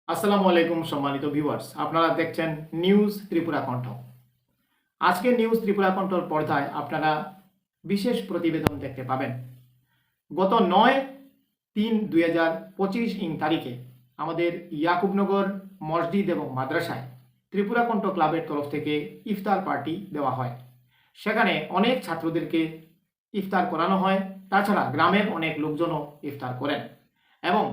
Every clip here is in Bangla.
আসসালামু আলাইকুম সম্মানিত ভিউয়ার্স, আপনারা দেখছেন নিউজ ত্রিপুরা কণ্ঠ। আজকে নিউজ ত্রিপুরা কণ্ঠর পর্দায় আপনারা বিশেষ প্রতিবেদন দেখতে পাবেন। গত 9/3/2025 তারিখে আমাদের ইয়াকুবনগর মসজিদ এবং মাদ্রাসায় ত্রিপুরা কণ্ঠ ক্লাবের তরফ থেকে ইফতার পার্টি দেওয়া হয়। সেখানে অনেক ছাত্রদেরকে ইফতার করানো হয়, তাছাড়া গ্রামের অনেক লোকজনও ইফতার করেন এবং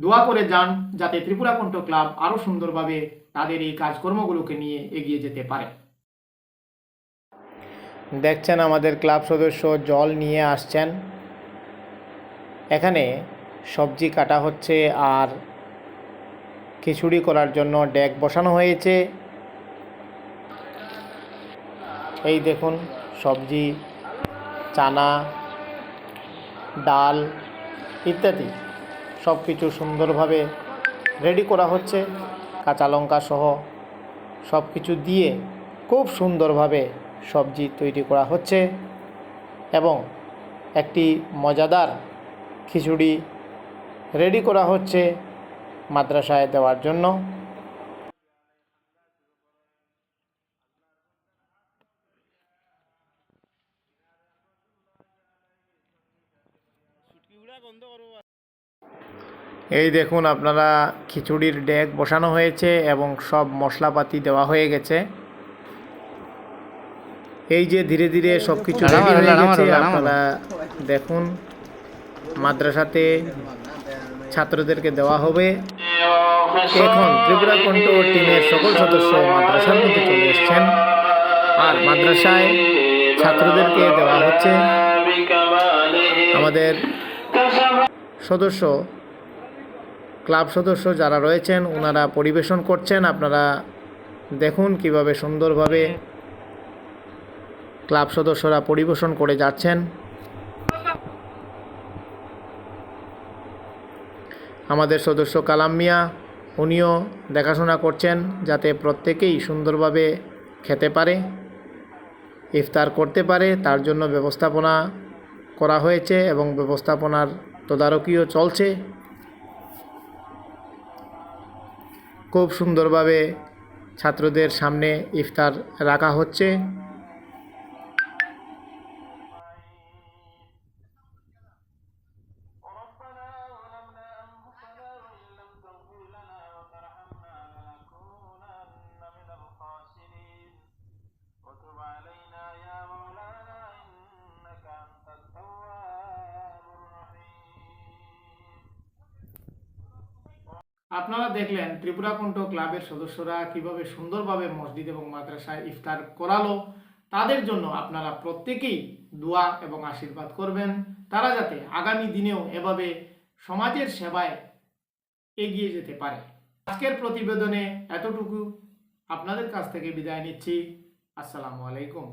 দোয়া করে যান যাতে ত্রিপুরা কণ্ঠ ক্লাব আরও সুন্দরভাবে তাদের এই কাজকর্মগুলোকে নিয়ে এগিয়ে যেতে পারে। দেখছেন আমাদের ক্লাব সদস্য জল নিয়ে আসছেন। এখানে সবজি কাটা হচ্ছে আর খিচুড়ি করার জন্য ডেক বসানো হয়েছে। এই দেখুন সবজি, চানা, ডাল ইত্যাদি সব কিছু সুন্দরভাবে রেডি করা হচ্ছে। কাঁচা লঙ্কা সহ সব কিছু দিয়ে খুব সুন্দরভাবে সবজি তৈরি করা হচ্ছে এবং একটি মজাদার খিচুড়ি রেডি করা হচ্ছে মাদ্রাসায় দেওয়ার জন্য। এই দেখুন আপনারা খিচুড়ির ডেক বসানো হয়েছে এবং সব মশলাপাতি দেওয়া হয়ে গেছে। এই যে ধীরে ধীরে সব কিছু রেডি হয়ে গেছে, আপনারা দেখুন মাদ্রাসাতে ছাত্রদেরকে দেওয়া হবে। এখন ত্রিপুরা কণ্ঠ টিমের সকল সদস্য মাদ্রাসার মধ্যে চলে এসছেন আর মাদ্রাসায় ছাত্রদেরকে দেওয়া হচ্ছে। আমাদের সদস্য, ক্লাব সদস্য যারা রয়েছেন ওনারা পরিবেশন করছেন। আপনারা দেখুন কিভাবে সুন্দরভাবে ক্লাব সদস্যরা পরিবেশন করে যাচ্ছেন। আমাদের সদস্য কালাম মিয়া, উনিও দেখাশোনা করছেন যাতে প্রত্যেকেই সুন্দরভাবে খেতে পারে, ইফতার করতে পারে, তার জন্য ব্যবস্থাপনা করা হয়েছে এবং ব্যবস্থাপনার তদারকিও চলছে। খুব সুন্দরভাবে ছাত্রদের সামনে ইফতার রাখা হচ্ছে। আপনারা দেখলেন ত্রিপুরা কণ্ঠ ক্লাবের সদস্যরা কিভাবে সুন্দরভাবে মসজিদ এবং মাদ্রাসায় ইফতার করালো। তাদের জন্য আপনারা প্রত্যেকেই দোয়া এবং আশীর্বাদ করবেন, তারা যাতে আগামী দিনেও এভাবে সমাজের সেবায় এগিয়ে যেতে পারে। আজকের প্রতিবেদনে এতটুকু, আপনাদের কাছ থেকে বিদায় নিচ্ছি। আসসালামু আলাইকুম।